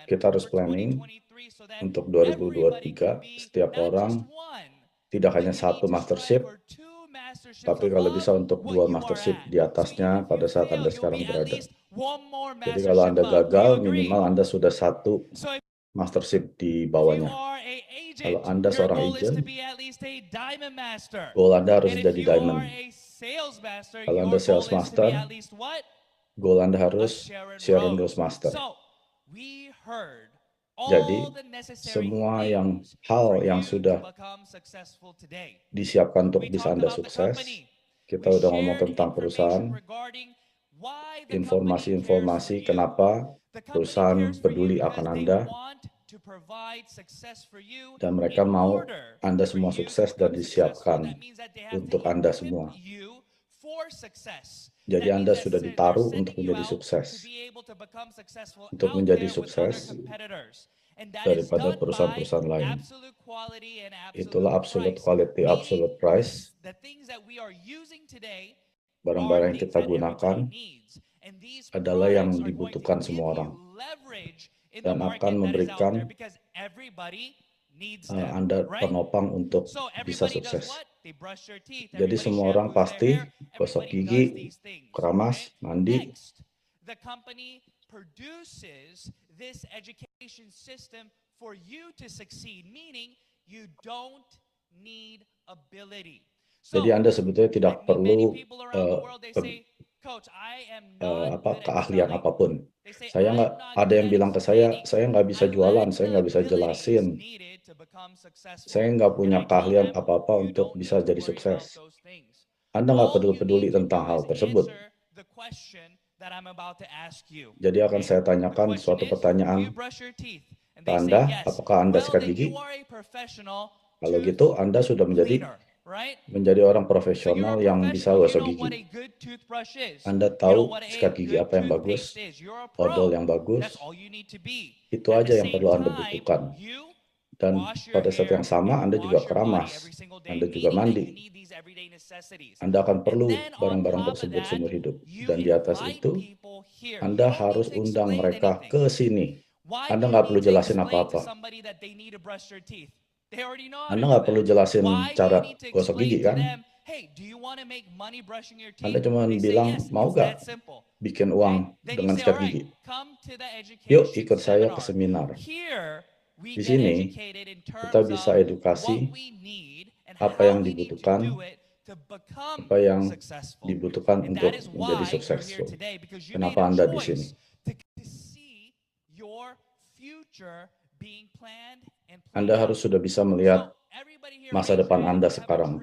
Kita harus planning untuk 2023, setiap orang tidak hanya satu mastership, tapi kalau bisa untuk 2 mastership di atasnya pada saat Anda sekarang berada. Jadi kalau Anda gagal, minimal Anda sudah satu mastership di bawahnya. Kalau Anda seorang agent, goal Anda harus jadi diamond. Kalau Anda sales master, goal Anda harus Sharon Rose Master. Jadi, semua hal yang sudah disiapkan untuk bisa Anda sukses, kita udah ngomong tentang perusahaan, informasi-informasi kenapa perusahaan peduli akan Anda, dan mereka mau Anda semua sukses dan disiapkan untuk Anda semua. Jadi Anda sudah ditaruh untuk menjadi sukses. Untuk menjadi sukses daripada perusahaan-perusahaan lain. Itulah absolute quality, absolute price. Barang-barang yang kita gunakan adalah yang dibutuhkan semua orang. Dan akan memberikan Anda penopang untuk bisa sukses. Jadi semua orang pasti gosok gigi, keramas, mandi. Jadi Anda sebetulnya tidak perlu keahlian apapun. Ada yang bilang ke saya nggak bisa jualan, saya nggak bisa jelasin. Saya nggak punya keahlian apa-apa untuk bisa jadi sukses. Anda nggak peduli tentang hal tersebut. Jadi akan saya tanyakan suatu pertanyaan ke Anda, apakah Anda sikat gigi? Kalau gitu, Anda sudah menjadi orang profesional yang bisa gosok gigi. Anda tahu sikat gigi apa yang bagus, odol yang bagus, itu aja yang perlu Anda butuhkan. Dan pada saat yang sama, Anda juga keramas, Anda juga mandi. Anda akan perlu barang-barang tersebut seumur hidup. Dan di atas itu, Anda harus undang mereka ke sini. Anda nggak perlu jelasin apa-apa. Anda nggak perlu jelasin cara gosok gigi, kan? Anda cuma bilang, mau nggak bikin uang dengan sikat gigi? Yuk ikut saya ke seminar. Di sini, kita bisa edukasi apa yang dibutuhkan untuk menjadi sukses. Kenapa Anda di sini? Anda harus sudah bisa melihat masa depan Anda sekarang.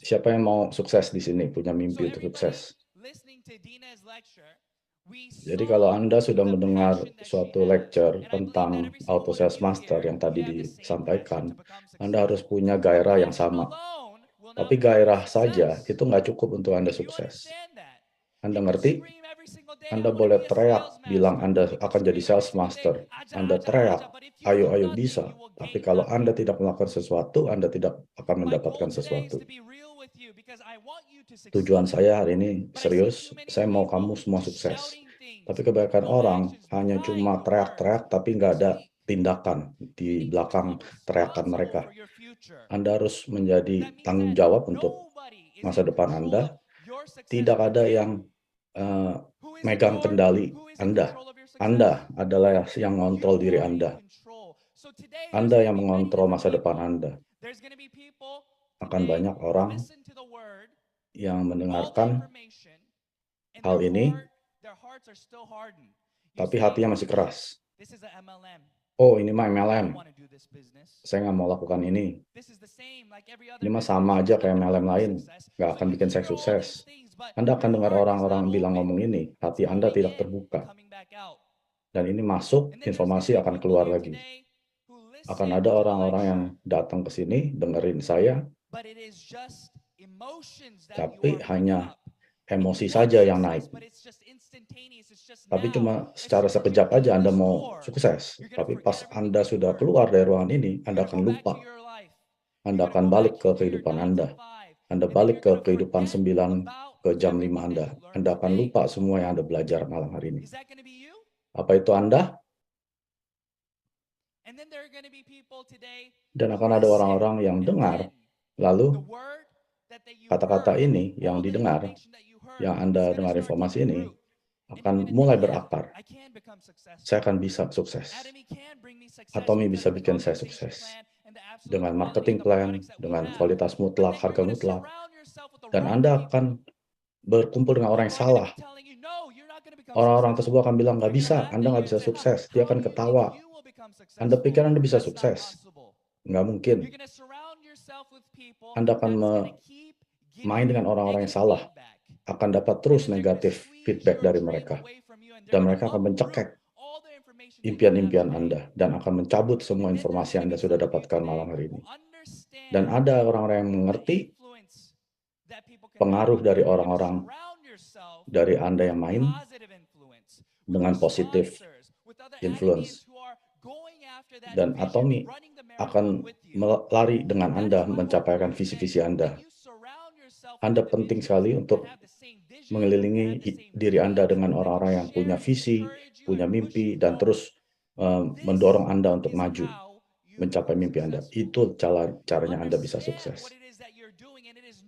Siapa yang mau sukses di sini, punya mimpi untuk sukses? Jadi kalau Anda sudah mendengar suatu lecture tentang Auto Sales Master yang tadi disampaikan, Anda harus punya gairah yang sama. Tapi gairah saja itu nggak cukup untuk Anda sukses. Anda ngerti? Anda boleh teriak, bilang Anda akan jadi sales master. Anda teriak, ayo bisa. Tapi kalau Anda tidak melakukan sesuatu, Anda tidak akan mendapatkan sesuatu. Tujuan saya hari ini serius, saya mau kamu semua sukses. Tapi kebanyakan orang hanya cuma teriak-teriak, tapi nggak ada tindakan di belakang teriakan mereka. Anda harus menjadi tanggung jawab untuk masa depan Anda. Tidak ada yang megang kendali Anda. Anda adalah yang mengontrol diri Anda. Anda yang mengontrol masa depan Anda. Akan banyak orang yang mendengarkan hal ini, tapi hatinya masih keras. Oh, ini mah MLM. Saya nggak mau lakukan ini. Ini mah sama aja kayak MLM lain. Nggak akan bikin saya sukses. Anda akan dengar orang-orang bilang ngomong ini, hati Anda tidak terbuka. Dan ini masuk, informasi akan keluar lagi. Akan ada orang-orang yang datang ke sini, dengerin saya, tapi hanya emosi saja yang naik. Tapi cuma secara sekejap aja Anda mau sukses. Tapi pas Anda sudah keluar dari ruangan ini, Anda akan lupa. Anda akan balik ke kehidupan Anda. Anda balik ke kehidupan 9 ke jam 5 Anda. Anda akan lupa semua yang Anda belajar malam hari ini. Apa itu Anda? Dan akan ada orang-orang yang dengar, lalu kata-kata ini yang didengar, yang Anda dengar informasi ini, akan mulai berakar. Saya akan bisa sukses. Atomi bisa bikin saya sukses. Dengan marketing plan, dengan kualitas mutlak, harga mutlak. Dan Anda akan berkumpul dengan orang yang salah. Orang-orang tersebut akan bilang, nggak bisa, Anda nggak bisa sukses. Dia akan ketawa. Anda pikir Anda bisa sukses? Nggak mungkin. Anda akan main dengan orang-orang yang salah. Akan dapat terus negatif feedback dari mereka. Dan mereka akan mencekik impian-impian Anda. Dan akan mencabut semua informasi yang Anda sudah dapatkan malam hari ini. Dan ada orang-orang yang mengerti pengaruh dari orang-orang dari Anda yang main dengan positif influence. Dan Atomi akan lari dengan Anda mencapaikan visi-visi Anda. Anda penting sekali untuk mengelilingi diri Anda dengan orang-orang yang punya visi, punya mimpi, dan terus mendorong Anda untuk maju, mencapai mimpi Anda. Itu caranya Anda bisa sukses.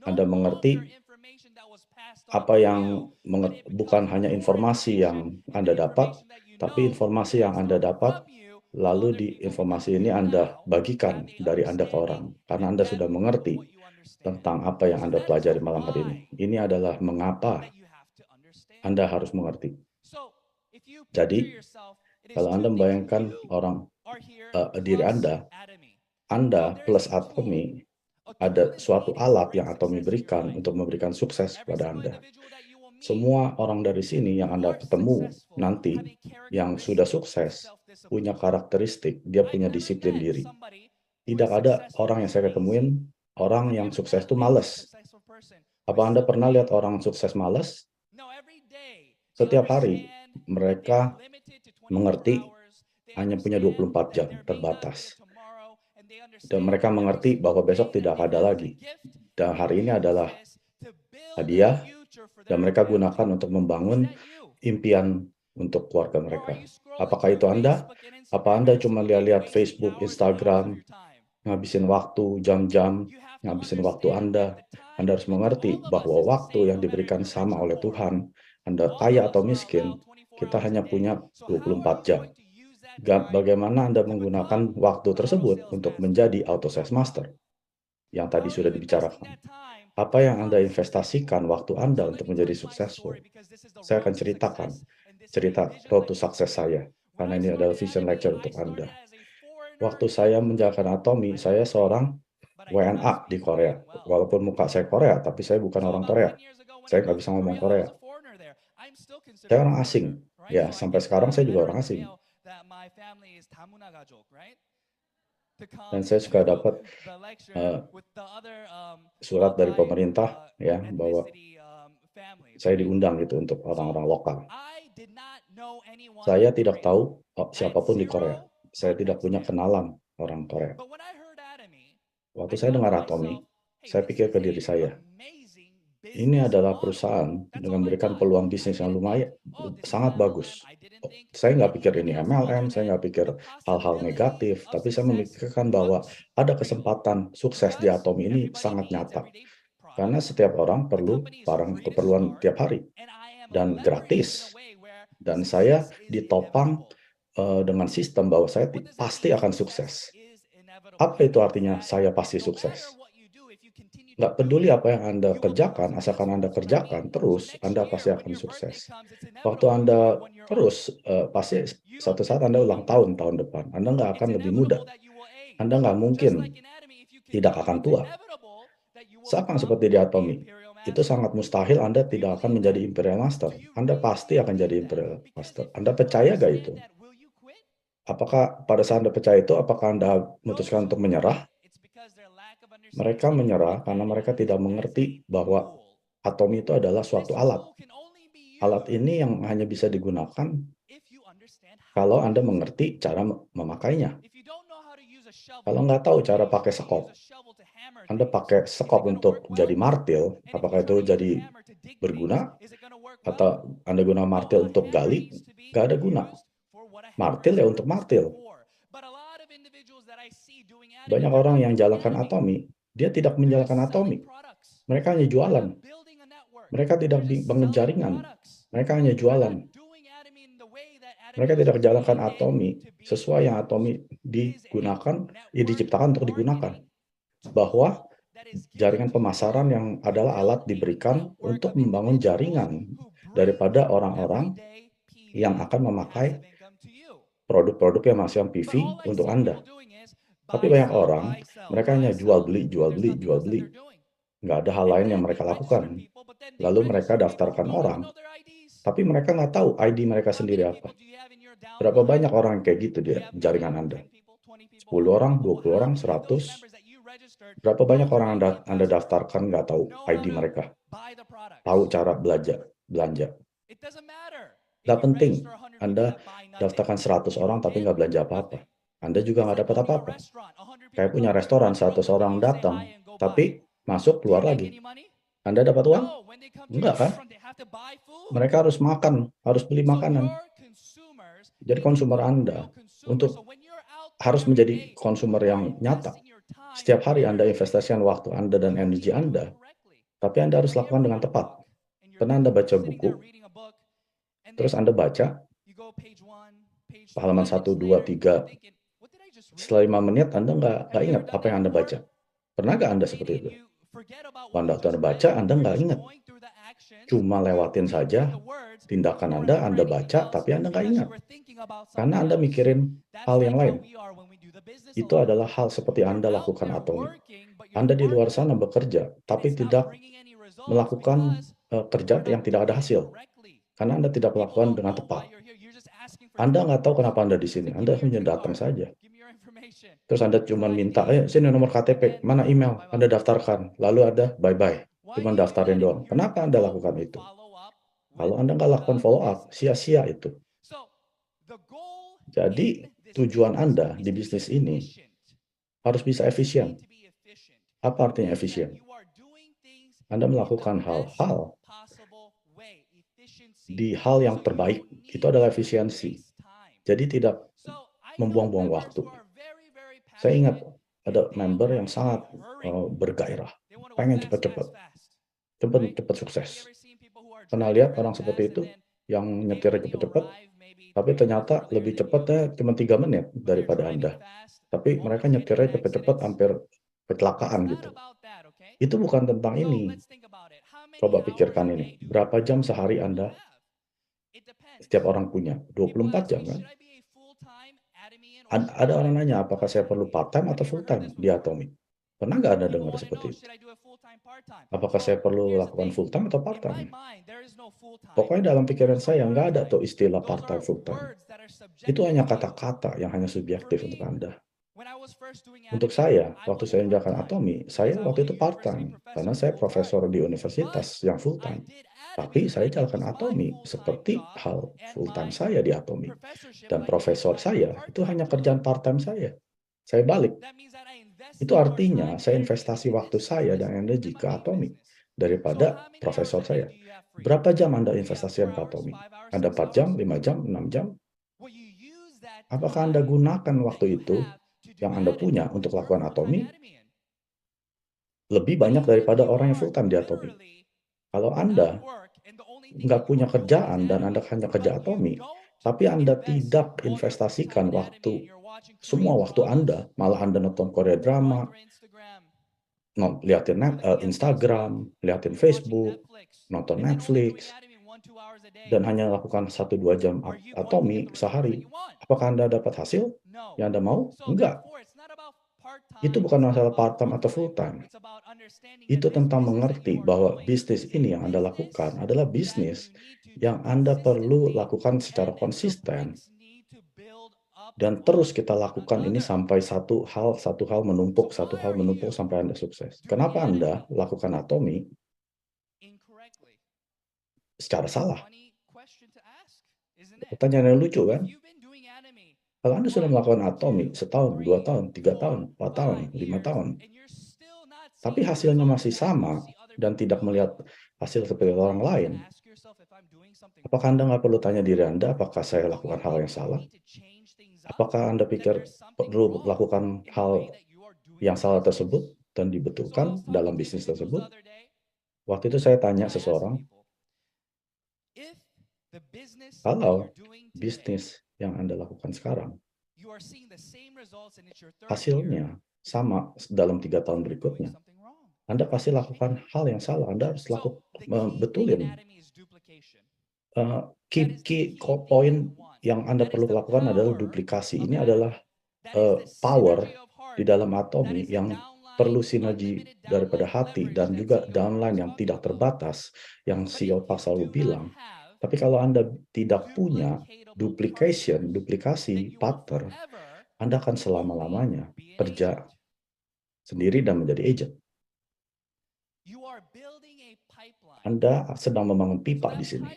Anda mengerti apa yang bukan hanya informasi yang Anda dapat, tapi informasi yang Anda dapat, lalu di informasi ini Anda bagikan dari Anda ke orang, karena Anda sudah mengerti tentang apa yang Anda pelajari malam hari ini. Ini adalah mengapa Anda harus mengerti. Jadi, kalau Anda membayangkan diri Anda plus Atomi, ada suatu alat yang Atomi berikan untuk memberikan sukses kepada Anda. Semua orang dari sini yang Anda ketemu nanti, yang sudah sukses, punya karakteristik, dia punya disiplin diri. Tidak ada orang yang saya ketemuin, orang yang sukses itu malas. Apa Anda pernah lihat orang sukses malas? Setiap hari, mereka mengerti hanya punya 24 jam, terbatas. Dan mereka mengerti bahwa besok tidak ada lagi. Dan hari ini adalah hadiah, dan mereka gunakan untuk membangun impian untuk keluarga mereka. Apakah itu Anda? Apa Anda cuma lihat Facebook, Instagram, ngabisin waktu, jam-jam, ngabisin waktu Anda? Anda harus mengerti bahwa waktu yang diberikan sama oleh Tuhan, Anda kaya atau miskin, kita hanya punya 24 jam. Bagaimana Anda menggunakan waktu tersebut untuk menjadi auto sales master yang tadi sudah dibicarakan? Apa yang Anda investasikan waktu Anda untuk menjadi successful? Saya akan ceritakan cerita road to success saya, karena ini adalah vision lecture untuk Anda. Waktu saya menjalankan Atomi, saya seorang WNA di Korea. Walaupun muka saya Korea, tapi saya bukan orang Korea. Saya nggak bisa ngomong Korea. Saya orang asing. Ya, sampai sekarang saya juga orang asing. Dan saya suka dapat surat dari pemerintah ya bahwa saya diundang gitu untuk orang-orang lokal. Saya tidak tahu siapapun di Korea. Saya tidak punya kenalan orang Korea. Waktu saya dengar Atomi, saya pikir ke diri saya, ini adalah perusahaan dengan memberikan peluang bisnis yang lumayan, sangat bagus. Saya nggak pikir ini MLM, saya nggak pikir hal-hal negatif, tapi saya memikirkan bahwa ada kesempatan sukses di Atomi ini sangat nyata. Karena setiap orang perlu barang keperluan tiap hari, dan gratis. Dan saya ditopang dengan sistem bahwa saya pasti akan sukses. Apa itu artinya saya pasti sukses? Nggak peduli apa yang Anda kerjakan, asalkan Anda kerjakan terus, Anda pasti akan sukses. Waktu Anda terus, pasti suatu saat Anda ulang tahun depan, Anda nggak akan lebih muda. Anda nggak mungkin tidak akan tua. Sama seperti di Atomi, itu sangat mustahil Anda tidak akan menjadi Imperial Master. Anda pasti akan jadi Imperial Master. Anda percaya nggak itu? Apakah pada saat Anda percaya itu, apakah Anda memutuskan untuk menyerah? Mereka menyerah karena mereka tidak mengerti bahwa Atomi itu adalah suatu alat. Alat ini yang hanya bisa digunakan kalau Anda mengerti cara memakainya. Kalau nggak tahu cara pakai sekop, Anda pakai sekop untuk jadi martil, apakah itu jadi berguna? Atau Anda guna martil untuk gali? Nggak ada guna. Martil ya untuk martil. Banyak orang yang jalankan Atomi, dia tidak menjalankan Atomi. Mereka hanya jualan. Mereka tidak bangun jaringan. Mereka hanya jualan. Mereka tidak jalankan Atomi sesuai yang Atomi diciptakan untuk digunakan. Bahwa jaringan pemasaran yang adalah alat diberikan untuk membangun jaringan daripada orang-orang yang akan memakai produk-produk yang masih PV untuk Anda. Tapi banyak orang, mereka hanya jual beli, jual beli, jual beli. Nggak ada hal lain yang mereka lakukan. Lalu mereka daftarkan orang, tapi mereka nggak tahu ID mereka sendiri apa. Berapa banyak orang yang kayak gitu di jaringan Anda? 10 orang, 20 orang, 100. Berapa banyak orang Anda daftarkan nggak tahu ID mereka? Tahu cara belanja. Nggak penting Anda daftarkan 100 orang tapi nggak belanja apa-apa. Anda juga nggak dapat apa-apa. Kayak punya restoran, 100 orang datang, tapi masuk, keluar lagi. Anda dapat uang? Enggak kan? Mereka harus makan, harus beli makanan. Jadi konsumer Anda harus menjadi konsumer yang nyata. Setiap hari Anda investasikan waktu Anda dan energi Anda, tapi Anda harus lakukan dengan tepat. Karena Anda baca buku, terus Anda baca halaman 1, 2, 3. Setelah 5 menit Anda nggak ingat apa yang Anda baca. Pernah nggak Anda seperti itu? Anda baca, Anda nggak ingat. Cuma lewatin saja tindakan Anda baca, tapi Anda nggak ingat. Karena Anda mikirin hal yang lain. Itu adalah hal seperti Anda lakukan Atomi. Anda di luar sana bekerja, tapi tidak melakukan kerja yang tidak ada hasil. Karena Anda tidak melakukan dengan tepat. Anda nggak tahu kenapa Anda di sini. Anda hanya datang saja. Terus Anda cuma minta, sini nomor KTP, mana email, Anda daftarkan. Lalu ada bye-bye, cuma daftarin doang. Kenapa Anda lakukan itu? Kalau Anda nggak lakukan follow up, sia-sia itu. Jadi tujuan Anda di bisnis ini harus bisa efisien. Apa artinya efisien? Anda melakukan hal-hal di hal yang terbaik. Itu adalah efisiensi. Jadi tidak membuang-buang waktu. Saya ingat ada member yang sangat bergairah, pengen cepat-cepat sukses. Pernah lihat orang seperti itu yang nyetir cepat-cepat, tapi ternyata lebih cepatnya cuma 3 menit daripada Anda. Tapi mereka nyetirnya cepat-cepat hampir kecelakaan gitu. Itu bukan tentang ini. Coba pikirkan ini, berapa jam sehari Anda setiap orang punya? 24 jam kan? Ada orang nanya, apakah saya perlu part-time atau full-time di Atomi? Pernah nggak Anda dengar seperti itu? Apakah saya perlu lakukan full-time atau part-time? Pokoknya dalam pikiran saya nggak ada tuh istilah part-time, full-time. Itu hanya kata-kata yang hanya subjektif untuk Anda. Untuk saya, waktu saya menjalankan Atomi, saya waktu itu part-time, karena saya profesor di universitas yang full-time. Tapi saya jalankan Atomi seperti hal full-time saya di Atomi. Dan profesor saya itu hanya kerjaan part-time saya. Saya balik. Itu artinya saya investasi waktu saya dan energi ke Atomi daripada profesor saya. Berapa jam Anda investasikan ke Atomi? Anda 4 jam, 5 jam, 6 jam? Apakah Anda gunakan waktu itu yang Anda punya untuk lakukan Atomi lebih banyak daripada orang yang full-time di Atomi? Kalau Anda nggak punya kerjaan dan Anda hanya kerja Atomi, tapi Anda tidak investasikan semua waktu Anda, malah Anda nonton Korea drama, liatin Instagram, liatin Facebook, nonton Netflix, dan hanya lakukan 1-2 jam Atomi sehari, apakah Anda dapat hasil yang Anda mau? Enggak. Itu bukan masalah part-time atau full-time. Itu tentang mengerti bahwa bisnis ini yang Anda lakukan adalah bisnis yang Anda perlu lakukan secara konsisten. Dan terus kita lakukan ini sampai satu hal menumpuk sampai Anda sukses. Kenapa Anda lakukan Atomi secara salah? Pertanyaan yang lucu kan? Kalau Anda sudah melakukan Atomi setahun, 2 tahun, 3 tahun, 4 tahun, 5 tahun, tapi hasilnya masih sama dan tidak melihat hasil seperti orang lain, Apakah Anda nggak perlu tanya diri Anda, apakah saya lakukan hal yang salah? Apakah Anda pikir perlu lakukan hal yang salah tersebut dan dibetulkan dalam bisnis tersebut? Waktu itu saya tanya seseorang, kalau bisnis yang Anda lakukan sekarang, hasilnya sama dalam 3 tahun berikutnya, Anda pasti lakukan hal yang salah. Anda harus betulin. Key point yang Anda perlu lakukan adalah duplikasi. Ini adalah power di dalam Atomi yang perlu sinergi daripada hati dan juga downline yang tidak terbatas, yang CEO Pak selalu bilang. Tapi kalau Anda tidak punya duplikasi partner, Anda akan selama-lamanya kerja sendiri dan menjadi agent. Anda sedang membangun pipa di sini.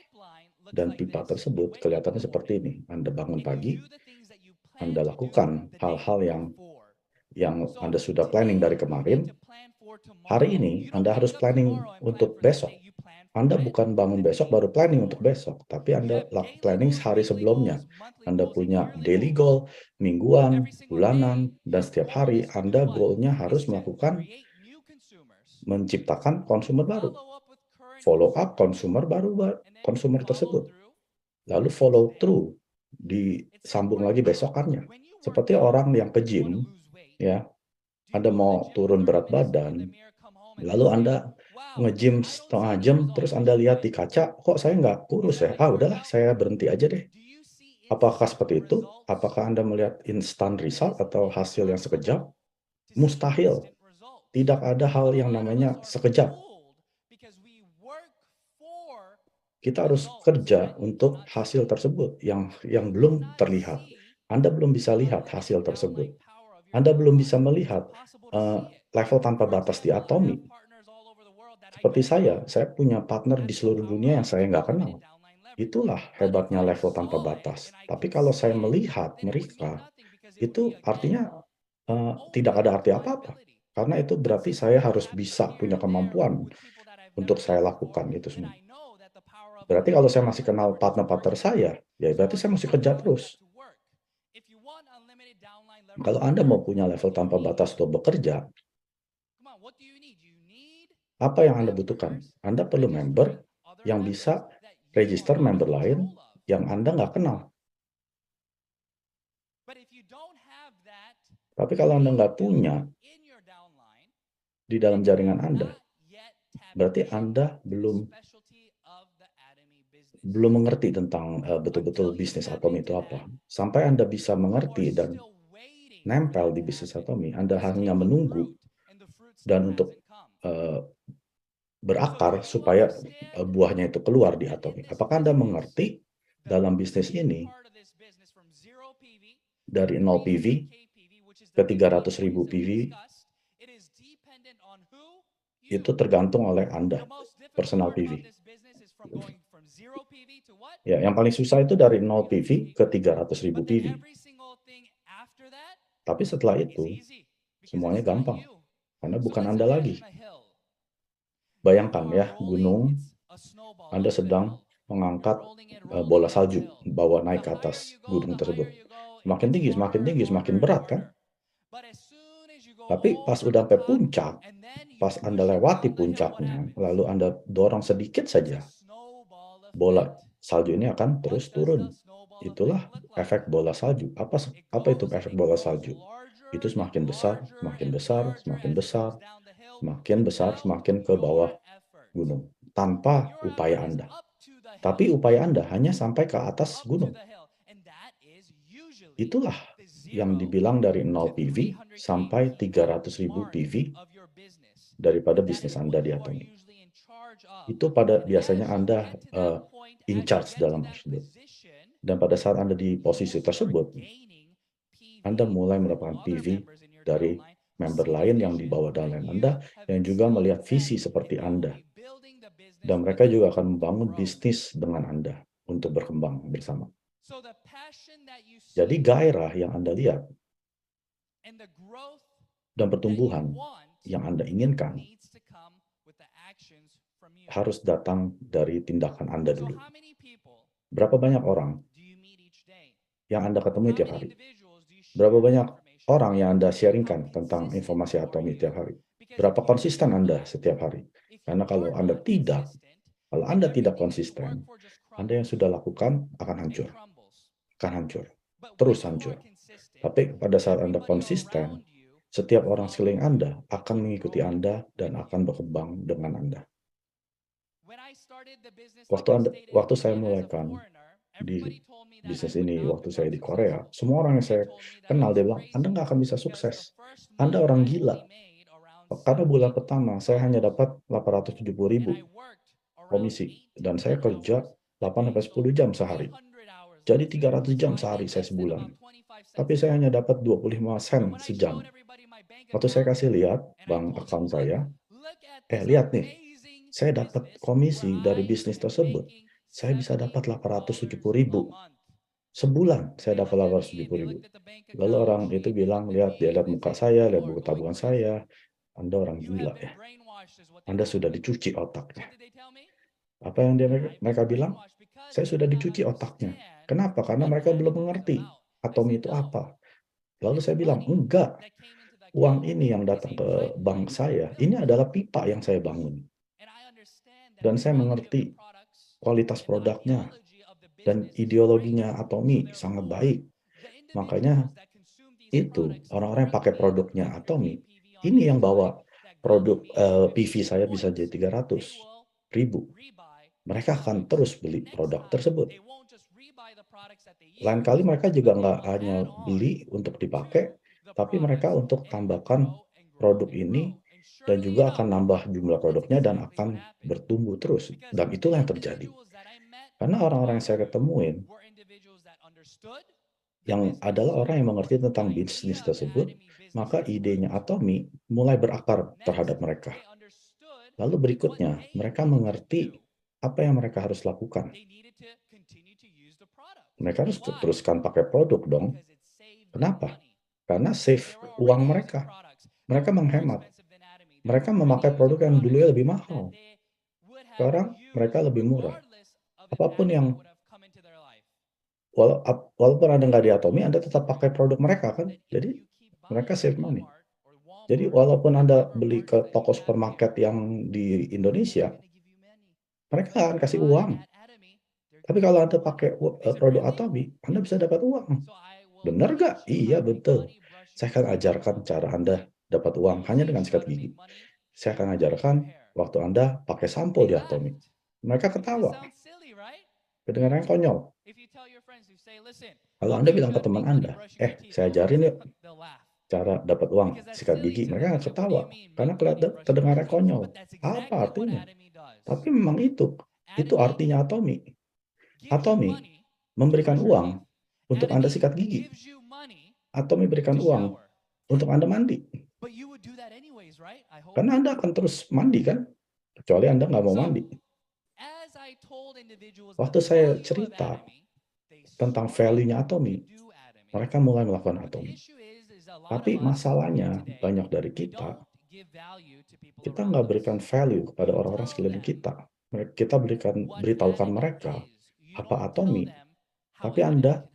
Dan pipa tersebut kelihatannya seperti ini. Anda bangun pagi, Anda lakukan hal-hal yang Anda sudah planning dari kemarin. Hari ini Anda harus planning untuk besok. Anda bukan bangun besok baru planning untuk besok, tapi Anda planning sehari sebelumnya. Anda punya daily goal, mingguan, bulanan, dan setiap hari Anda goal-nya harus menciptakan konsumer baru. Follow up konsumer tersebut. Lalu follow through, disambung lagi besokannya. Seperti orang yang ke gym, ya, Anda mau turun berat badan, lalu Anda nge-gym setengah jam, terus Anda lihat di kaca, kok saya nggak kurus ya? Ah, udahlah, saya berhenti aja deh. Apakah seperti itu? Apakah Anda melihat instant result atau hasil yang sekejap? Mustahil. Tidak ada hal yang namanya sekejap. Kita harus kerja untuk hasil tersebut yang belum terlihat. Anda belum bisa lihat hasil tersebut. Anda belum bisa melihat level tanpa batas di Atomi. Seperti saya punya partner di seluruh dunia yang saya nggak kenal. Itulah hebatnya level tanpa batas. Tapi kalau saya melihat mereka, itu artinya tidak ada arti apa-apa. Karena itu berarti saya harus bisa punya kemampuan untuk saya lakukan itu semua. Berarti kalau saya masih kenal partner-partner saya, ya berarti saya mesti kerja terus. Kalau Anda mau punya level tanpa batas untuk bekerja, apa yang Anda butuhkan? Anda perlu member yang bisa register member lain yang Anda nggak kenal. Tapi kalau Anda nggak punya di dalam jaringan Anda, berarti Anda belum mengerti tentang betul-betul bisnis Atomi itu apa. Sampai Anda bisa mengerti dan nempel di bisnis Atomi, Anda hanya menunggu dan untuk berakar supaya buahnya itu keluar di Atomi. Apakah Anda mengerti dalam bisnis ini dari 0 PV ke 300.000 PV itu tergantung oleh Anda, personal PV. Ya, yang paling susah itu dari 0 PV ke 300.000 PV. Tapi setelah itu, semuanya gampang. Karena bukan Anda lagi. Bayangkan ya, gunung, Anda sedang mengangkat bola salju, bawa naik ke atas gunung tersebut. Semakin tinggi, semakin tinggi, semakin berat kan? Tapi pas udah sampai puncak, pas Anda lewati puncaknya, lalu Anda dorong sedikit saja, bola salju ini akan terus turun. Itulah efek bola salju. Apa itu efek bola salju? Itu semakin besar, semakin besar, semakin besar, semakin besar, semakin ke bawah gunung. Tanpa upaya Anda. Tapi upaya Anda hanya sampai ke atas gunung. Itulah yang dibilang dari 0 PV sampai 300.000 PV daripada bisnis Anda di Atomi. Itu biasanya Anda in charge dalam tersebut. Dan pada saat Anda di posisi tersebut, Anda mulai mendapatkan PV dari member lain yang di bawah downline Anda, yang juga melihat visi seperti Anda. Dan mereka juga akan membangun bisnis dengan Anda untuk berkembang bersama. Jadi gairah yang Anda lihat dan pertumbuhan yang Anda inginkan harus datang dari tindakan Anda dulu. Berapa banyak orang yang Anda ketemui tiap hari? Berapa banyak orang yang Anda sharingkan tentang informasi atomi tiap hari? Berapa konsisten Anda setiap hari? Karena kalau Anda tidak konsisten, Anda yang sudah lakukan akan hancur, terus hancur. Tapi pada saat Anda konsisten, setiap orang sekeliling Anda akan mengikuti Anda dan akan berkembang dengan Anda. Waktu saya mulaikan di bisnis ini, waktu saya di Korea, semua orang yang saya kenal, dia bilang, Anda nggak akan bisa sukses. Anda orang gila. Karena bulan pertama, saya hanya dapat 870.000 komisi. Dan saya kerja 8-10 jam sehari. Jadi 300 jam sehari saya sebulan. Tapi saya hanya dapat 25 sen sejam. Waktu saya kasih lihat bank account saya, lihat nih, saya dapat komisi dari bisnis tersebut. Saya bisa dapat 870.000. Sebulan saya dapat 870.000. Lalu orang itu bilang, dia lihat muka saya, lihat buku tabungan saya, Anda orang gila ya. Anda sudah dicuci otaknya. Apa yang mereka bilang? Saya sudah dicuci otaknya. Kenapa? Karena mereka belum mengerti atomi itu apa. Lalu saya bilang, enggak. Uang ini yang datang ke bank saya, ini adalah pipa yang saya bangun. Dan saya mengerti kualitas produknya dan ideologinya Atomi sangat baik. Makanya itu orang-orang yang pakai produknya Atomi, ini yang bawa produk PV saya bisa jadi 300.000. Mereka akan terus beli produk tersebut. Lain kali mereka juga nggak hanya beli untuk dipakai, tapi mereka untuk tambahkan produk ini dan juga akan nambah jumlah produknya dan akan bertumbuh terus. Dan itulah yang terjadi. Karena orang-orang yang saya ketemuin, yang adalah orang yang mengerti tentang bisnis tersebut, maka idenya Atomi mulai berakar terhadap mereka. Lalu berikutnya, mereka mengerti apa yang mereka harus lakukan. Mereka harus teruskan pakai produk dong. Kenapa? Karena save uang mereka. Mereka menghemat. Mereka memakai produk yang dulunya lebih mahal. Sekarang mereka lebih murah. Apapun yang, walaupun Anda nggak di Atomi, Anda tetap pakai produk mereka kan? Jadi mereka save money. Jadi walaupun Anda beli ke toko supermarket yang di Indonesia, mereka akan kasih uang. Tapi kalau Anda pakai produk Atomi, Anda bisa dapat uang. Benar nggak? Iya, betul. Saya akan ajarkan cara Anda dapat uang hanya dengan sikat gigi. Saya akan ajarkan waktu Anda pakai sampo di Atomi. Mereka ketawa. Kedengarannya konyol. Kalau Anda bilang ke teman Anda, saya ajarin yuk cara dapat uang sikat gigi, mereka nggak ketawa. Karena kedengarannya konyol. Apa artinya? Tapi memang itu artinya Atomi. Atomi memberikan uang untuk Anda sikat gigi. Atomi berikan uang untuk Anda mandi. Karena Anda akan terus mandi kan? Kecuali Anda nggak mau mandi. Waktu saya cerita tentang value-nya Atomi, mereka mulai melakukan Atomi. Tapi masalahnya, banyak dari kita nggak berikan value kepada orang-orang sekeliling kita. Kita beritahukan mereka apa Atomi, tapi Anda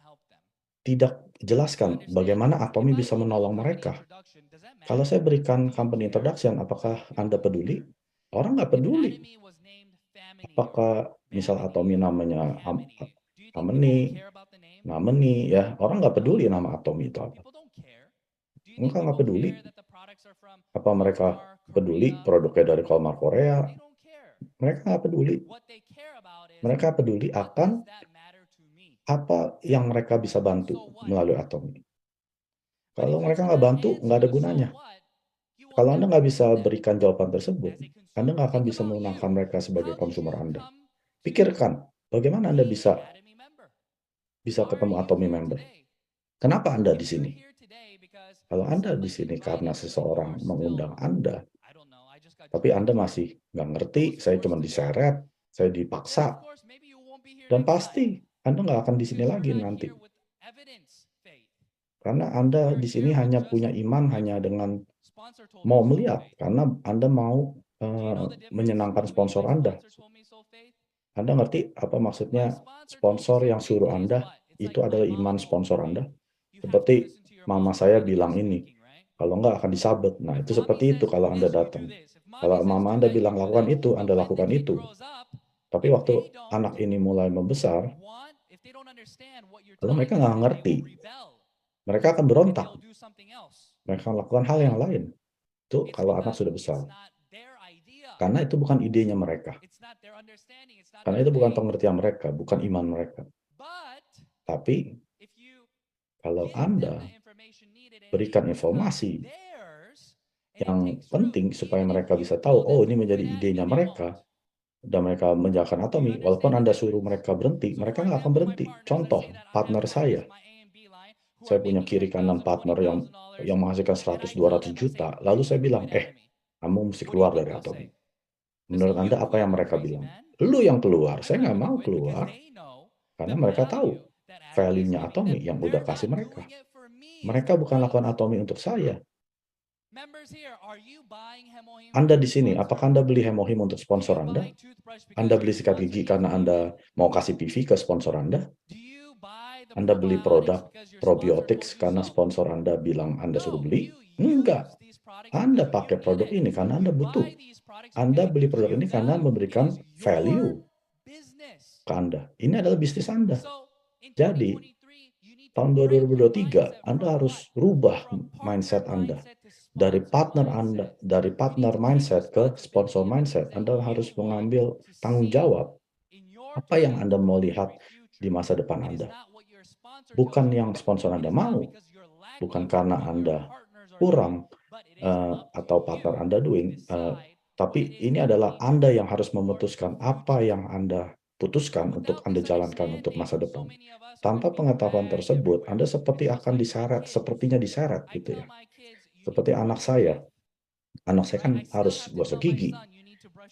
tidak jelaskan bagaimana Atomi bisa menolong mereka. Kalau saya berikan company introduction, apakah Anda peduli? Orang nggak peduli. Apakah misal Atomi namanya Ameni, ya orang nggak peduli nama Atomi itu apa. Mereka nggak peduli. Apa mereka peduli produknya dari Kolmar Korea? Mereka nggak peduli. Mereka peduli akan apa yang mereka bisa bantu melalui Atomi. Kalau mereka nggak bantu, nggak ada gunanya. Kalau Anda nggak bisa berikan jawaban tersebut, Anda nggak akan bisa menenangkan mereka sebagai konsumer Anda. Pikirkan, bagaimana Anda bisa ketemu Atomi member. Kenapa Anda di sini? Kalau Anda di sini karena seseorang mengundang Anda, tapi Anda masih nggak ngerti, saya cuma diseret, saya dipaksa, dan pasti Anda nggak akan di sini lagi nanti. Karena Anda di sini hanya punya iman hanya dengan mau melihat, karena Anda mau menyenangkan sponsor Anda. Anda ngerti apa maksudnya sponsor yang suruh Anda, itu adalah iman sponsor Anda? Seperti mama saya bilang ini, kalau enggak akan disabet. Nah, itu seperti itu kalau Anda datang. Kalau mama Anda bilang lakukan itu, Anda lakukan itu. Tapi waktu anak ini mulai membesar, lalu mereka nggak ngerti. Mereka akan berontak. Mereka melakukan hal yang lain. Itu kalau anak sudah besar. Karena itu bukan idenya mereka. Karena itu bukan pengertian mereka, bukan iman mereka. Tapi kalau Anda berikan informasi yang penting supaya mereka bisa tahu, oh ini menjadi idenya mereka, dan mereka menjalankan atomi, walaupun Anda suruh mereka berhenti, mereka nggak akan berhenti. Contoh, partner saya punya kiri kanan partner yang menghasilkan 100-200 juta, lalu saya bilang, kamu mesti keluar dari atomi. Menurut Anda apa yang mereka bilang? Lu yang keluar, saya nggak mau keluar, karena mereka tahu value-nya atomi yang udah kasih mereka. Mereka bukan lakukan atomi untuk saya. Anda di sini, apakah Anda beli Hemohim untuk sponsor Anda? Anda beli sikat gigi karena Anda mau kasih PV ke sponsor Anda? Anda beli produk probiotics karena sponsor Anda bilang Anda suruh beli? Enggak. Anda pakai produk ini karena Anda butuh. Anda beli produk ini karena memberikan value ke Anda. Ini adalah bisnis Anda. Jadi, tahun 2023, Anda harus rubah mindset Anda. Dari partner mindset ke sponsor mindset, Anda harus mengambil tanggung jawab apa yang Anda mau lihat di masa depan Anda. Bukan yang sponsor Anda mau, bukan karena Anda kurang atau partner Anda doing, tapi ini adalah Anda yang harus memutuskan apa yang Anda putuskan untuk Anda jalankan untuk masa depan. Tanpa pengetahuan tersebut, Anda sepertinya diseret gitu ya. Seperti anak saya kan harus gosok gigi.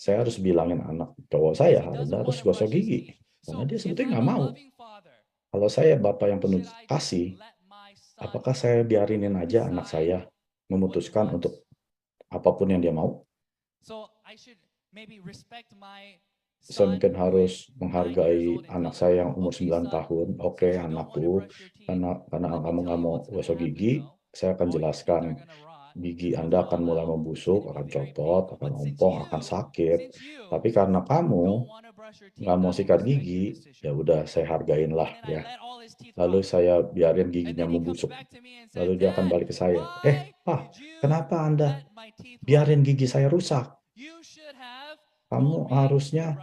Saya harus bilangin anak cowok saya, Anda harus gosok gigi. Karena dia sebetulnya nggak mau. Kalau saya bapak yang penuh kasih, apakah saya biarinin aja anak saya memutuskan untuk apapun yang dia mau? Saya mungkin harus menghargai anak saya yang umur 9 tahun. Oke, anakku, karena kamu nggak mau gosok gigi, saya akan jelaskan. Gigi Anda akan mulai membusuk, akan copot, akan ompong, akan sakit. Tapi karena kamu nggak mau sikat gigi, ya udah saya hargain lah ya. Lalu saya biarin giginya membusuk. Lalu dia akan balik ke saya. Pak, kenapa Anda biarin gigi saya rusak? Kamu harusnya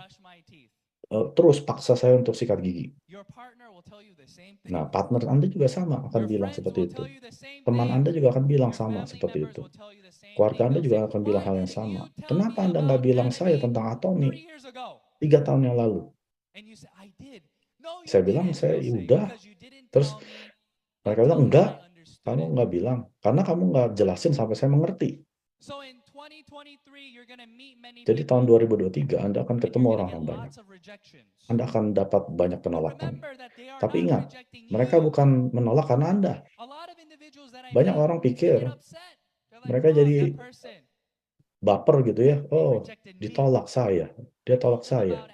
terus paksa saya untuk sikat gigi. Nah, partner Anda juga sama akan bilang seperti itu. Teman Anda juga akan bilang sama seperti itu. Keluarga Anda juga akan bilang hal yang sama. Kenapa Anda nggak bilang saya tentang atomi 3 tahun yang lalu? Saya bilang, saya udah. Terus mereka bilang, enggak, kamu nggak bilang. Karena kamu nggak jelasin sampai saya mengerti. Jadi tahun 2023 Anda akan ketemu orang-orang banyak. Anda akan dapat banyak penolakan. Tapi ingat, mereka bukan menolak karena Anda. Banyak orang pikir mereka jadi baper gitu ya. Oh, ditolak saya. Dia tolak saya.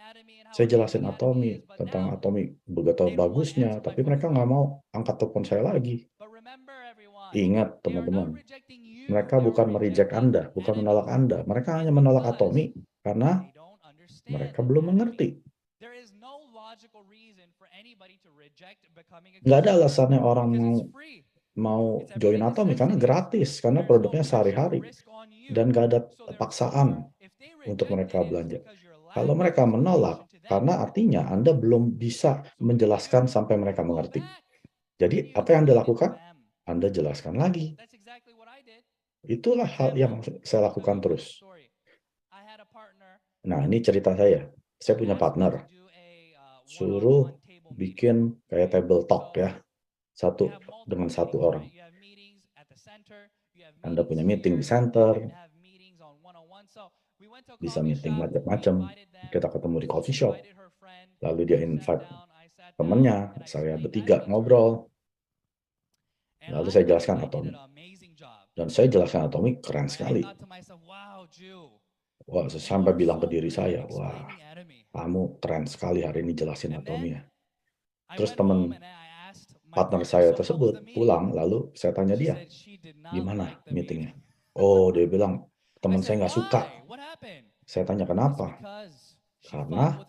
Saya jelasin atomi, tentang atomi begitu bagusnya, tapi mereka nggak mau angkat telepon saya lagi. Ingat teman-teman, mereka bukan mereject Anda, bukan menolak Anda. Mereka hanya menolak atomi karena mereka belum mengerti. Nggak ada alasannya orang mau join atomi karena gratis, karena produknya sehari-hari. Dan nggak ada paksaan untuk mereka belanja. Kalau mereka menolak, karena artinya Anda belum bisa menjelaskan sampai mereka mengerti. Jadi apa yang Anda lakukan? Anda jelaskan lagi. Itulah hal yang saya lakukan terus. Nah, ini cerita saya. Saya punya partner. Suruh bikin kayak table talk ya. Satu dengan satu orang. Anda punya meeting di center, bisa meeting macam-macam. Kita ketemu di coffee shop. Lalu dia invite temennya, saya bertiga ngobrol. Lalu saya jelaskan atomi. Dan saya jelaskan atomi keren sekali. Wah, sampai bilang ke diri saya, "Wah, kamu keren sekali hari ini jelasin atomi ya." Terus partner saya tersebut pulang, lalu saya tanya dia, "Gimana meeting-nya?" Oh, dia bilang, "Teman saya nggak suka." Saya tanya, "Kenapa?" "Karena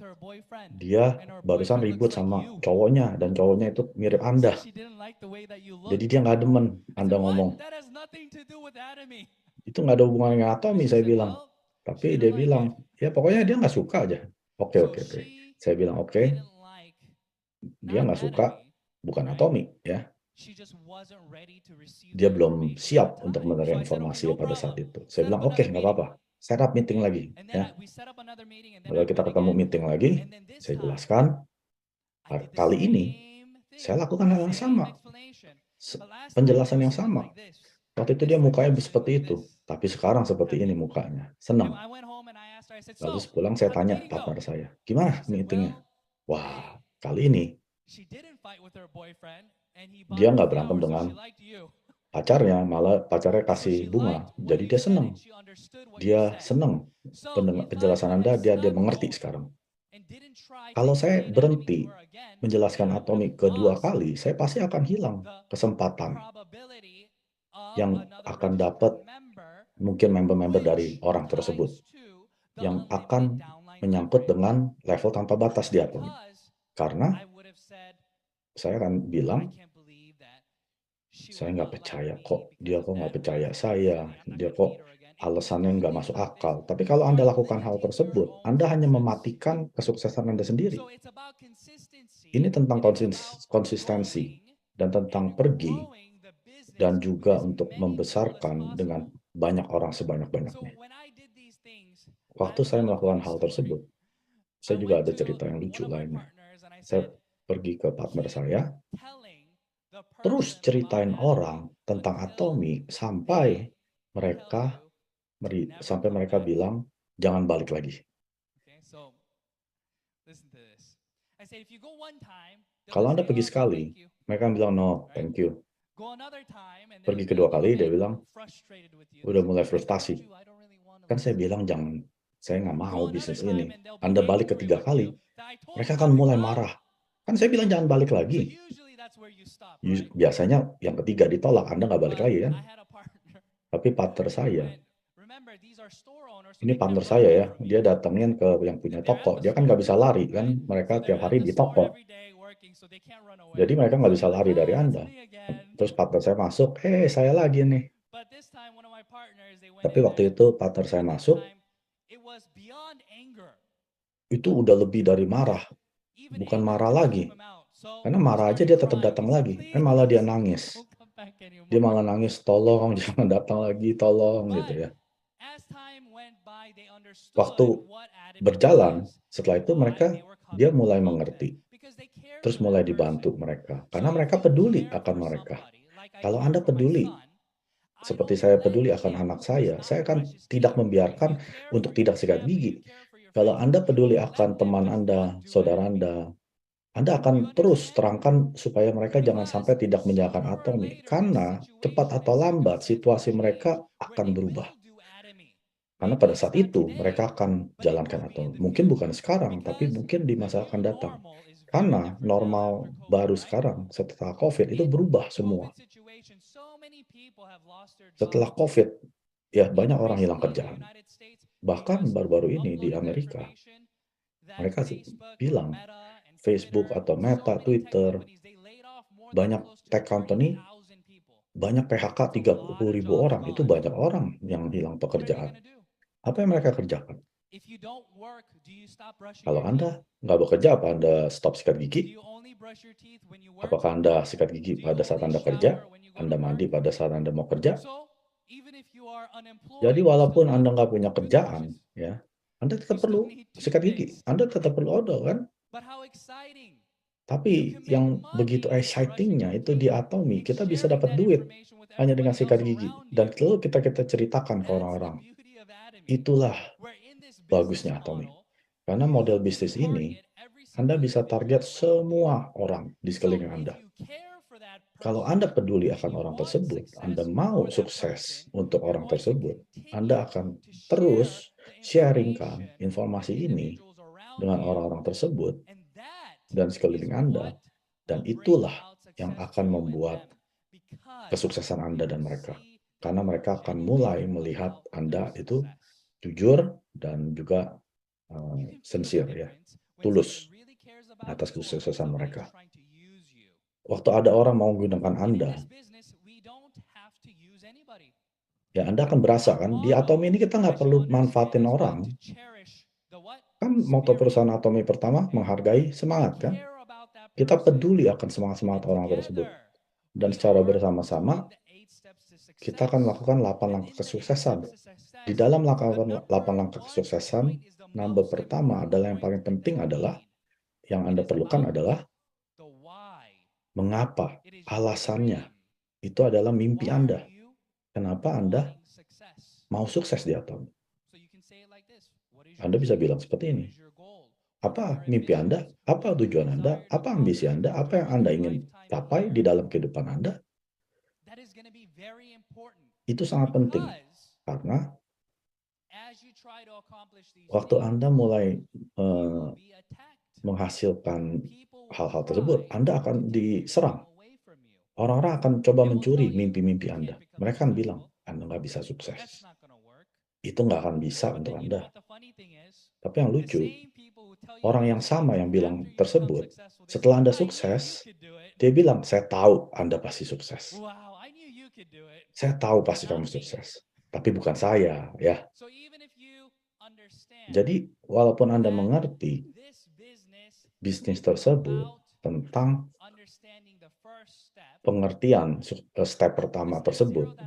dia barusan ribut sama cowoknya dan cowoknya itu mirip Anda. Jadi dia nggak demen Anda ngomong." "Itu nggak ada hubungannya dengan atomi," saya bilang. Tapi dia bilang, "Ya pokoknya dia nggak suka aja." "Oke, oke, oke." Saya bilang, "Oke, dia nggak suka, bukan atomi ya. Dia belum siap untuk menerima informasi pada saat itu." Saya bilang, "Oke, nggak apa-apa. Set up meeting lagi ya." Lalu kita ketemu meeting lagi, saya jelaskan, kali ini saya lakukan hal yang sama, penjelasan yang sama. Waktu itu dia mukanya seperti itu, tapi sekarang seperti ini mukanya, senang. Lalu sepulang saya tanya partner saya, "Gimana meeting-nya?" Wah, kali ini dia nggak berantem dengan pacarnya, malah pacarnya kasih bunga, jadi dia senang. Dia senang penjelasan Anda, dia mengerti sekarang. Kalau saya berhenti menjelaskan atomi kedua kali, saya pasti akan hilang kesempatan yang akan dapat mungkin member-member dari orang tersebut, yang akan menyangkut dengan level tanpa batas di atomi. Karena saya akan bilang, "Saya nggak percaya kok, dia kok nggak percaya saya, dia kok alasannya nggak masuk akal." Tapi kalau Anda lakukan hal tersebut, Anda hanya mematikan kesuksesan Anda sendiri. Ini tentang konsistensi dan tentang pergi dan juga untuk membesarkan dengan banyak orang sebanyak-banyaknya. Waktu saya melakukan hal tersebut, saya juga ada cerita yang lucu lainnya. Saya pergi ke partner saya, terus ceritain orang tentang atomi mereka sampai mereka bilang, "Jangan balik lagi." Kalau Anda pergi sekali, mereka bilang, "No, thank you." Pergi kedua kali, dia bilang, udah mulai frustasi. Kan saya bilang, "Jangan, saya nggak mau bisnis ini." Anda balik ketiga kali, mereka akan mulai marah. Kan saya bilang jangan balik lagi. Biasanya yang ketiga ditolak, Anda nggak balik lagi kan? Tapi ini partner saya ya, dia datengin ke yang punya toko, dia kan nggak bisa lari kan, mereka tiap hari di toko. Jadi mereka nggak bisa lari dari Anda. Terus partner saya masuk, saya lagi nih." Tapi waktu itu partner saya masuk, itu udah lebih dari marah, bukan marah lagi. Karena marah aja dia tetap datang lagi, malah dia nangis. Dia malah nangis, "Tolong jangan datang lagi, tolong," gitu ya. Waktu berjalan, setelah itu dia mulai mengerti, terus mulai dibantu mereka, karena mereka peduli akan mereka. Kalau Anda peduli, seperti saya peduli akan anak saya akan tidak membiarkan untuk tidak sikat gigi. Kalau Anda peduli akan teman Anda, saudara Anda akan terus terangkan supaya mereka jangan sampai tidak menjalankan atomi, karena cepat atau lambat situasi mereka akan berubah. Karena pada saat itu mereka akan jalankan atomi. Mungkin bukan sekarang, tapi mungkin di masa akan datang. Karena normal baru sekarang setelah COVID itu berubah semua. Setelah COVID, ya banyak orang hilang kerjaan. Bahkan baru-baru ini di Amerika, mereka bilang Facebook atau Meta, Twitter, banyak tech company, banyak PHK 30.000 orang, itu banyak orang yang hilang pekerjaan. Apa yang mereka kerjakan? Kalau Anda nggak bekerja, apa Anda stop sikat gigi? Apakah Anda sikat gigi pada saat Anda kerja? Anda mandi pada saat Anda mau kerja? Jadi walaupun Anda nggak punya kerjaan, ya, Anda tetap perlu sikat gigi, Anda tetap perlu odol kan? Tapi yang begitu exciting-nya itu di atomi, kita bisa dapat duit hanya dengan sikat gigi. Dan lalu kita ceritakan ke orang-orang. Itulah bagusnya atomi. Karena model bisnis ini, Anda bisa target semua orang di sekeliling Anda. Kalau Anda peduli akan orang tersebut, Anda mau sukses untuk orang tersebut, Anda akan terus sharingkan informasi ini dengan orang-orang tersebut dan sekeliling Anda, dan itulah yang akan membuat kesuksesan Anda dan mereka. Karena mereka akan mulai melihat Anda itu jujur dan juga sincere, ya, tulus atas kesuksesan mereka. Waktu ada orang mau menggunakan Anda, ya Anda akan berasa kan, di Atomi ini kita nggak perlu manfaatin orang. Kan moto perusahaan Atomi pertama menghargai semangat kan? Kita peduli akan semangat-semangat orang tersebut. Dan secara bersama-sama, kita akan melakukan 8 langkah kesuksesan. Di dalam melakukan 8 langkah kesuksesan, number pertama adalah yang paling penting adalah, yang Anda perlukan adalah mengapa, alasannya. Itu adalah mimpi Anda. Kenapa Anda mau sukses di Atomi? Anda bisa bilang seperti ini. Apa mimpi Anda? Apa tujuan Anda? Apa ambisi Anda? Apa yang Anda ingin capai di dalam kehidupan Anda? Itu sangat penting. Karena waktu Anda mulai menghasilkan hal-hal tersebut, Anda akan diserang. Orang-orang akan coba mencuri mimpi-mimpi Anda. Mereka akan bilang, Anda nggak bisa sukses. Itu nggak akan bisa untuk Anda. Tapi yang lucu, orang yang sama yang bilang tersebut, setelah Anda sukses, dia bilang, saya tahu Anda pasti sukses. Saya tahu pasti kamu sukses. Tapi bukan saya, ya. Jadi, walaupun Anda mengerti bisnis tersebut tentang pengertian step pertama tersebut,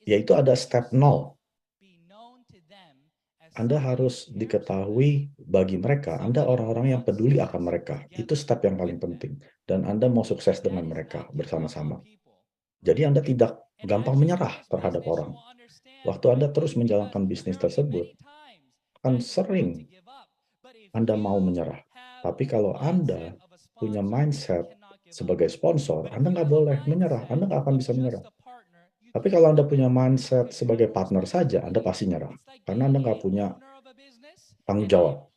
yaitu ada step 0. Anda harus diketahui bagi mereka, Anda orang-orang yang peduli akan mereka. Itu step yang paling penting. Dan Anda mau sukses dengan mereka bersama-sama. Jadi Anda tidak gampang menyerah terhadap orang. Waktu Anda terus menjalankan bisnis tersebut, akan sering Anda mau menyerah. Tapi kalau Anda punya mindset sebagai sponsor, Anda nggak boleh menyerah. Anda nggak akan bisa menyerah. Tapi kalau Anda punya mindset sebagai partner saja, Anda pasti nyerah. Karena Anda nggak punya tanggung jawab.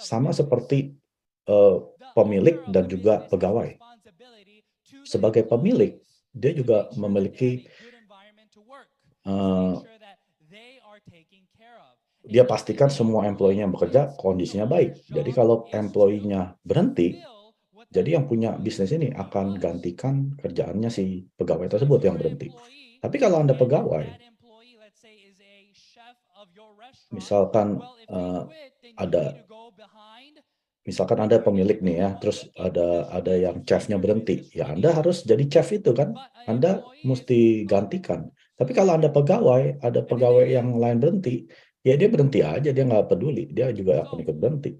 Sama seperti pemilik dan juga pegawai. Sebagai pemilik, dia juga memiliki dia pastikan semua employee-nya yang bekerja kondisinya baik. Jadi kalau employee-nya berhenti, jadi yang punya bisnis ini akan gantikan kerjaannya si pegawai tersebut yang berhenti. Tapi kalau Anda pegawai, misalkan Anda pemilik nih ya, terus ada yang chef-nya berhenti, ya Anda harus jadi chef itu kan, Anda mesti gantikan. Tapi kalau Anda pegawai, ada pegawai yang lain berhenti, ya dia berhenti aja, dia nggak peduli, dia juga akan ikut berhenti.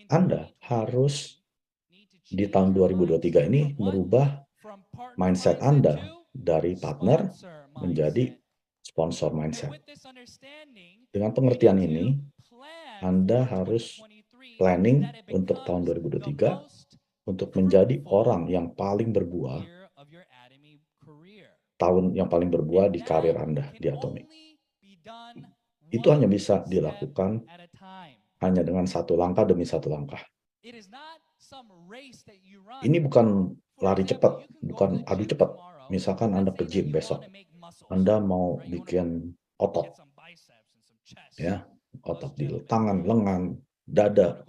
Anda harus di tahun 2023 ini merubah mindset Anda dari partner menjadi sponsor mindset. Dengan pengertian ini, Anda harus planning untuk tahun 2023 untuk menjadi orang yang paling berbuah, tahun yang paling berbuah di karir Anda di Atomic. Itu hanya bisa dilakukan hanya dengan satu langkah demi satu langkah. Ini bukan lari cepat, bukan adu cepat. Misalkan Anda ke gym besok, Anda mau bikin otot, ya, otot di tangan, lengan, dada.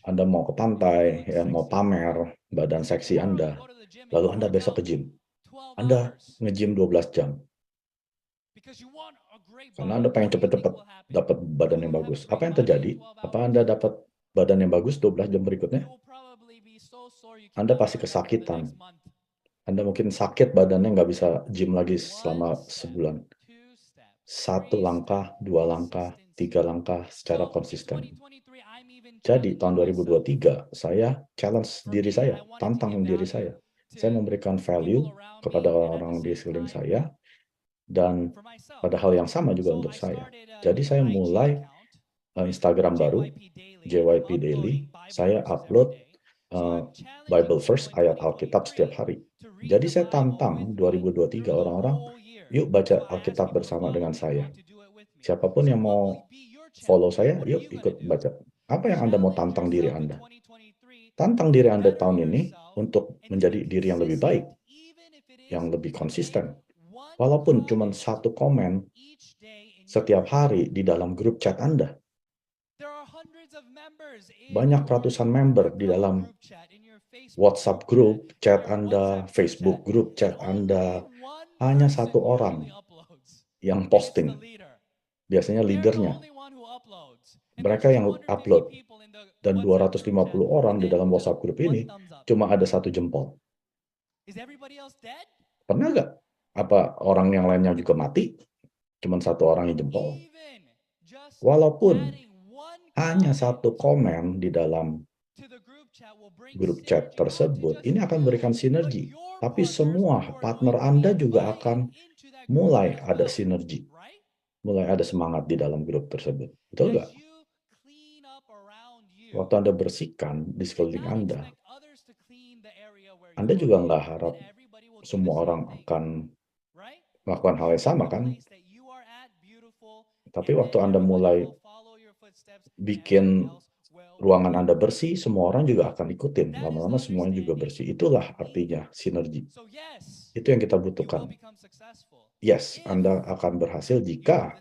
Anda mau ke pantai, ya, mau pamer badan seksi Anda, lalu Anda besok ke gym. Anda nge-gym 12 jam. Karena Anda pengen cepet-cepet dapat badan yang bagus. Apa yang terjadi? Apa Anda dapat badan yang bagus 12 jam berikutnya? Anda pasti kesakitan. Anda mungkin sakit badannya, nggak bisa gym lagi selama sebulan. 1 langkah, 2 langkah, 3 langkah secara konsisten. Jadi tahun 2023 saya challenge diri saya, tantang diri saya. Saya memberikan value kepada orang-orang di sekeliling saya dan pada hal yang sama juga untuk saya. Jadi saya mulai Instagram baru, JYP Daily. Saya upload Bible verse, ayat Alkitab setiap hari. Jadi saya tantang 2023 orang-orang, yuk baca Alkitab bersama dengan saya. Siapapun yang mau follow saya, yuk ikut baca. Apa yang Anda mau tantang diri Anda? Tantang diri Anda tahun ini untuk menjadi diri yang lebih baik, yang lebih konsisten. Walaupun cuma satu komen setiap hari di dalam grup chat Anda. Banyak ratusan member di dalam WhatsApp grup chat Anda, Facebook grup chat Anda. Hanya satu orang yang posting. Biasanya leadernya. Mereka yang upload. Dan 250 orang di dalam WhatsApp grup ini cuma ada satu jempol. Pernah nggak? Apa orang yang lainnya juga mati? Cuma satu orang yang jempol. Walaupun hanya satu komen di dalam grup chat tersebut, ini akan memberikan sinergi. Tapi semua partner Anda juga akan mulai ada sinergi. Mulai ada semangat di dalam grup tersebut. Betul nggak? Waktu Anda bersihkan di sekeliling Anda juga nggak harap semua orang akan melakukan hal yang sama, kan? Tapi waktu Anda mulai bikin ruangan Anda bersih, semua orang juga akan ikutin. Lama-lama semuanya juga bersih. Itulah artinya sinergi. Itu yang kita butuhkan. Yes, Anda akan berhasil jika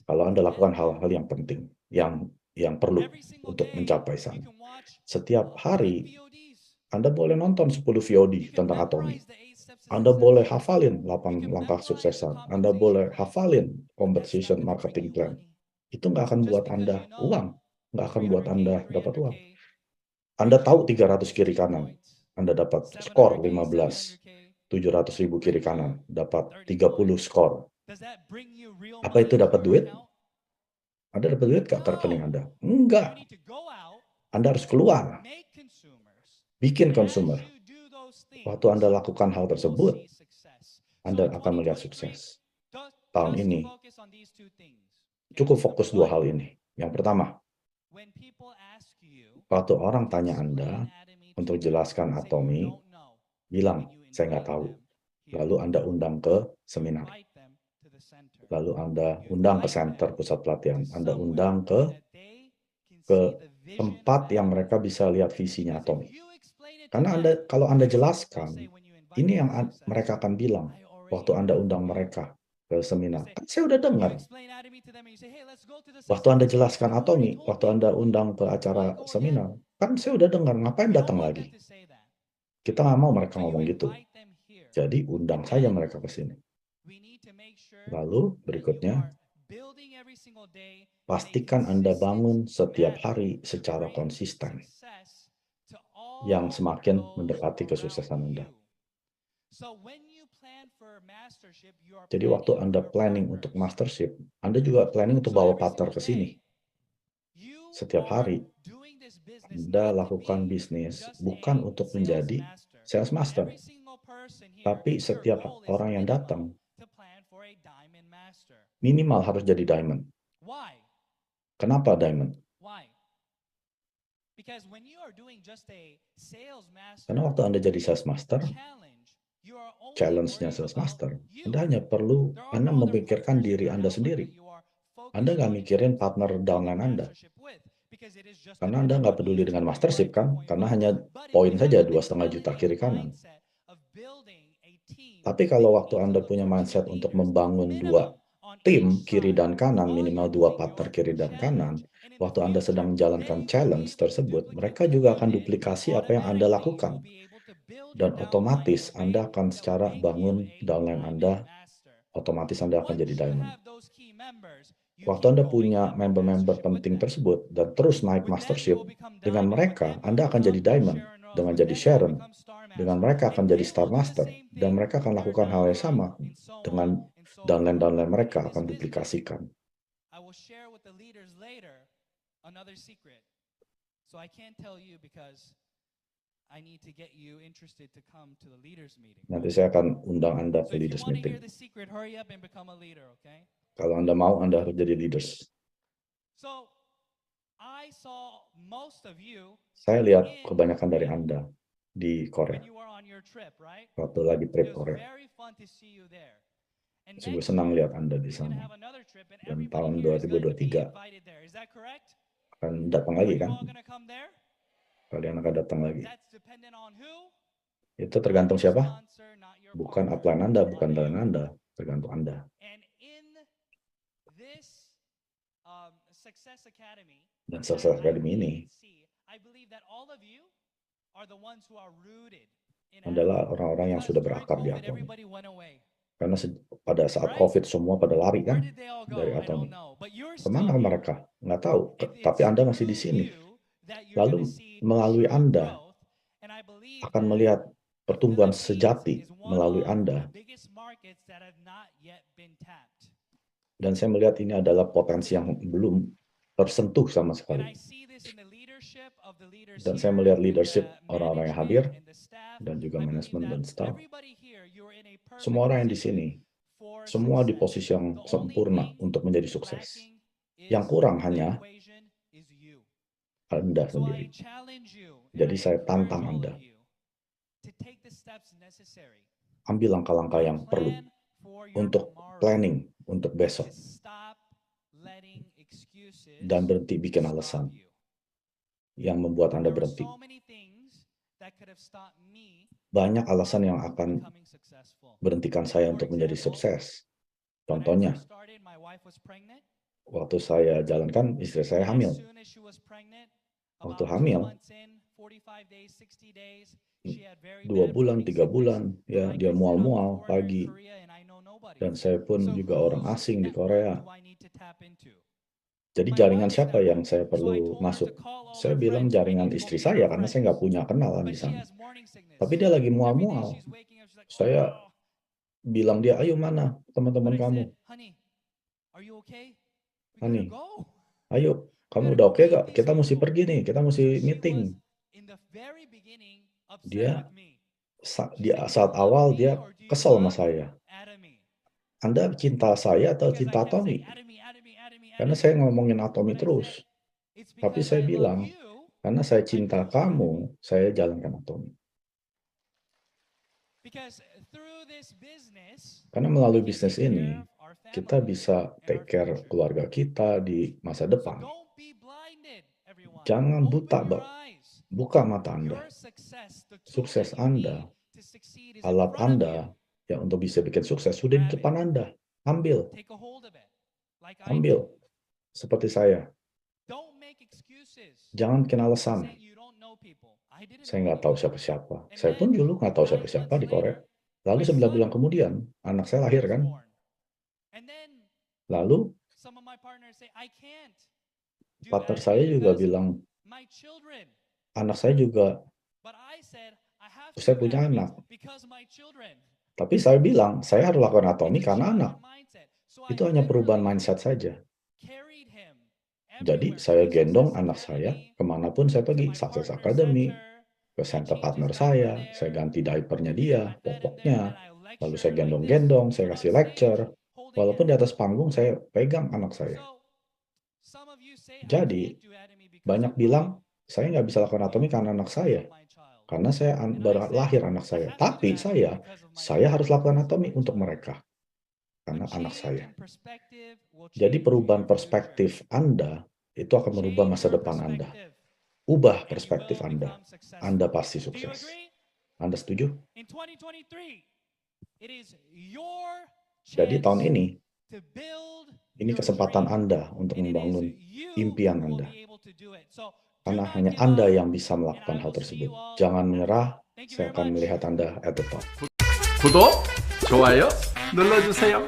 kalau Anda lakukan hal-hal yang penting, yang perlu untuk mencapai sana. Setiap hari, Anda boleh nonton 10 VOD tentang Atomi. Anda boleh hafalin 8 langkah suksesan. Anda boleh hafalin conversation marketing plan. Itu nggak akan buat Anda uang. Nggak akan buat Anda dapat uang. Anda tahu 300 kiri kanan. Anda dapat skor 15. 700.000 kiri kanan. Dapat 30 skor. Apa itu dapat duit? Anda dapat duit nggak ke rekening Anda? Enggak. Anda harus keluar. Bikin consumer. Waktu Anda lakukan hal tersebut, Anda akan melihat sukses. Tahun ini, cukup fokus dua hal ini. Yang pertama, waktu orang tanya Anda untuk jelaskan Atomi, bilang, saya nggak tahu. Lalu Anda undang ke seminar. Lalu Anda undang ke center pusat pelatihan. Anda undang ke tempat yang mereka bisa lihat visinya Atomi. Karena kalau Anda jelaskan, ini yang mereka akan bilang waktu Anda undang mereka ke seminar. Kan saya udah dengar. Waktu Anda jelaskan Atomi, waktu Anda undang ke acara seminar, kan saya udah dengar, ngapain datang lagi? Kita nggak mau mereka ngomong gitu. Jadi undang saja mereka ke sini. Lalu berikutnya, pastikan Anda bangun setiap hari secara konsisten yang semakin mendekati kesuksesan Anda. Jadi waktu Anda planning untuk mastership, Anda juga planning untuk bawa partner ke sini. Setiap hari, Anda lakukan bisnis bukan untuk menjadi sales master. Tapi setiap orang yang datang, minimal harus jadi diamond. Kenapa diamond? Karena waktu Anda jadi sales master, challenge-nya sales master, Anda hanya perlu memikirkan diri Anda sendiri. Anda nggak mikirin partner downline Anda. Karena Anda nggak peduli dengan mastership, kan? Karena hanya poin saja 2,5 juta kiri kanan. Tapi kalau waktu Anda punya mindset untuk membangun dua tim kiri dan kanan, minimal 2 partner kiri dan kanan, waktu Anda sedang menjalankan challenge tersebut, mereka juga akan duplikasi apa yang Anda lakukan. Dan otomatis Anda akan secara bangun downline Anda, otomatis Anda akan jadi diamond. Waktu Anda punya member-member penting tersebut dan terus naik mastership, dengan mereka Anda akan jadi diamond, dengan jadi Sharon, dengan mereka akan jadi star master, dan mereka akan lakukan hal yang sama dengan downline mereka akan duplikasikan. Nanti saya akan undang Anda ke leaders meeting. Kalau Anda mau, Anda harus jadi leaders. Saya lihat kebanyakan dari Anda di Korea, waktu lagi trip Korea. Sungguh senang lihat Anda di sana. Dan tahun 2023 akan datang lagi kan? Kalian akan datang lagi. Itu tergantung siapa? Bukan upline Anda, bukan talent Anda, tergantung Anda. Dan Success Academy ini adalah orang-orang yang sudah berakar di Atomi. Karena pada saat COVID semua pada lari kan dari Atomi. Kemana mereka? Nggak tahu, tapi Anda masih di sini. Lalu melalui Anda akan melihat pertumbuhan sejati melalui Anda. Dan saya melihat ini adalah potensi yang belum tersentuh sama sekali. Dan saya melihat leadership orang-orang yang hadir, dan juga manajemen dan staff. Semua orang yang di sini, semua di posisi yang sempurna untuk menjadi sukses. Yang kurang hanya Anda sendiri. Jadi saya tantang Anda. Ambil langkah-langkah yang perlu untuk planning untuk besok. Dan berhenti bikin alasan yang membuat Anda berhenti. Banyak alasan yang akan berhentikan saya untuk menjadi sukses. Contohnya, waktu saya jalankan, istri saya hamil. Waktu hamil, 2 bulan, 3 bulan, ya dia mual-mual pagi. Dan saya pun juga orang asing di Korea. Jadi jaringan siapa yang saya perlu masuk? Saya bilang jaringan istri saya, karena saya nggak punya kenalan di sana. Tapi dia lagi mual-mual. Saya bilang dia, ayo mana teman-teman kamu? Honey, ayo, kamu udah oke gak? Kita mesti pergi nih, kita mesti meeting. Dia, saat awal dia kesel sama saya. Anda cinta saya atau cinta Atomi? Karena saya ngomongin Atomi terus. Tapi saya bilang, karena saya cinta kamu, saya jalankan Atomi. Karena melalui bisnis ini, kita bisa take care keluarga kita di masa depan. Jangan buta, buka mata Anda. Sukses Anda, alat Anda, yang untuk bisa bikin sukses, sudah di depan Anda. Ambil. Ambil. Seperti saya. Jangan bikin alasan. Saya nggak tahu siapa-siapa. Saya pun dulu nggak tahu siapa-siapa di Korea. Lalu 9 bulan kemudian, anak saya lahir kan. Lalu, partner saya juga bilang, anak saya juga, saya punya anak. Tapi saya bilang, saya harus lakukan Atomi karena anak. Itu hanya perubahan mindset saja. Jadi saya gendong anak saya kemanapun saya pergi, Success Academy, ke center partner saya ganti diapernya dia, popoknya, lalu saya gendong-gendong, saya kasih lecture, walaupun di atas panggung saya pegang anak saya. Jadi, banyak bilang, saya nggak bisa lakukan Atomi karena anak saya, karena saya baru lahir anak saya. Tapi saya harus lakukan Atomi untuk mereka, karena anak saya. Jadi perubahan perspektif Anda itu akan merubah masa depan Anda. Ubah perspektif Anda. Anda pasti sukses. Anda setuju? Jadi tahun ini kesempatan Anda untuk membangun impian Anda. Karena hanya Anda yang bisa melakukan hal tersebut. Jangan menyerah, saya akan melihat Anda at the top. 구독, 좋아요 눌러주세요.